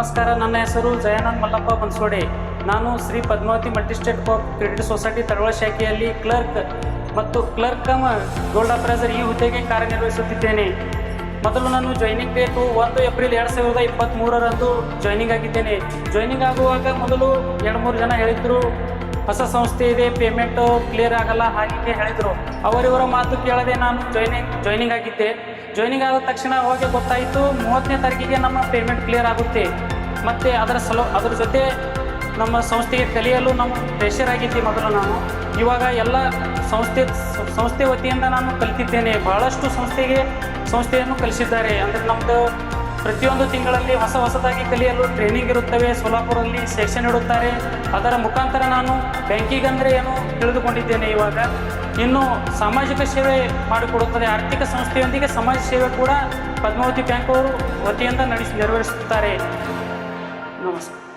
ನಮಸ್ಕಾರ, ನನ್ನ ಹೆಸರು ಜಯಾನಂದ್ ಮಲ್ಲಪ್ಪ ಬನ್ಸೋಡೆ. ನಾನು Shri Padmavati multistate co-op credit society Taravala ಶಾಖೆಯಲ್ಲಿ ಕ್ಲರ್ಕ್ ಮತ್ತು ಕ್ಲರ್ಕ್ ಕಮ್ ಗೋಲ್ಡ್ ಅಪ್ರೈಸರ್ ಈ ಹುದ್ದೆಗೆ ಕಾರ್ಯನಿರ್ವಹಿಸುತ್ತಿದ್ದೇನೆ. ಮೊದಲು ನಾನು ಜಾಯ್ನಿಂಗ್ ಡೇಟು 1 ಏಪ್ರಿಲ್ 2023ರಂದು ಜಾಯ್ನಿಂಗ್ ಆಗಿದ್ದೇನೆ. ಜಾಯ್ನಿಂಗ್ ಆಗುವಾಗ ಮೊದಲು 2-3 ಜನ ಹೇಳಿದ್ರು, ಹೊಸ ಸಂಸ್ಥೆ ಇದೆ, ಪೇಮೆಂಟು ಕ್ಲಿಯರ್ ಆಗಲ್ಲ ಹಾಗೆ ಹೇಳಿದರು. ಅವರಿವರ ಮಾತು ಕೇಳದೆ ನಾನು ಜಾಯ್ನಿಂಗ್ ಆಗಿದ್ದೆ. ಜಾಯ್ನಿಂಗ್ ಆದ ತಕ್ಷಣ ಅವಾಗ ಗೊತ್ತಾಯಿತು 30ನೇ ತಾರೀಕಿಗೆ ನಮ್ಮ ಪೇಮೆಂಟ್ ಕ್ಲಿಯರ್ ಆಗುತ್ತೆ. ಮತ್ತು ಅದರ ಜೊತೆ ನಮ್ಮ ಸಂಸ್ಥೆಗೆ ಕಲಿಯಲು ನಮ್ಮ ಪ್ರೆಷರ್ ಆಗಿದ್ದೆ ಮೊದಲು ನಾನು. ಇವಾಗ ಎಲ್ಲ ಸಂಸ್ಥೆ ವತಿಯಿಂದ ನಾನು ಕಲಿತಿದ್ದೇನೆ. ಬಹಳಷ್ಟು ಸಂಸ್ಥೆಯನ್ನು ಕಲಿಸಿದ್ದಾರೆ. ಅಂದರೆ ನಮ್ಮದು ಪ್ರತಿಯೊಂದು ತಿಂಗಳಲ್ಲಿ ಹೊಸದಾಗಿ ಕಲಿಯಲು ಟ್ರೈನಿಂಗ್ ಇರುತ್ತವೆ. ಸೋಲಾಪುರಲ್ಲಿ ಸೆಷನ್ ಇಡುತ್ತಾರೆ. ಅದರ ಮುಖಾಂತರ ನಾನು ಬ್ಯಾಂಕಿಂಗ್ ಅಂದರೆ ಏನು ತಿಳಿದುಕೊಂಡಿದ್ದೇನೆ. ಇವಾಗ ಇನ್ನು ಸಾಮಾಜಿಕ ಸೇವೆ ಮಾಡಿಕೊಡುತ್ತದೆ. ಆರ್ಥಿಕ ಸಂಸ್ಥೆಯೊಂದಿಗೆ ಸಮಾಜ ಸೇವೆ ಕೂಡ ಪದ್ಮಾವತಿ ಬ್ಯಾಂಕ್ ಅವರು ವತಿಯಿಂದ ನೆರವೇರಿಸುತ್ತಾರೆ. ನಮಸ್ಕಾರ.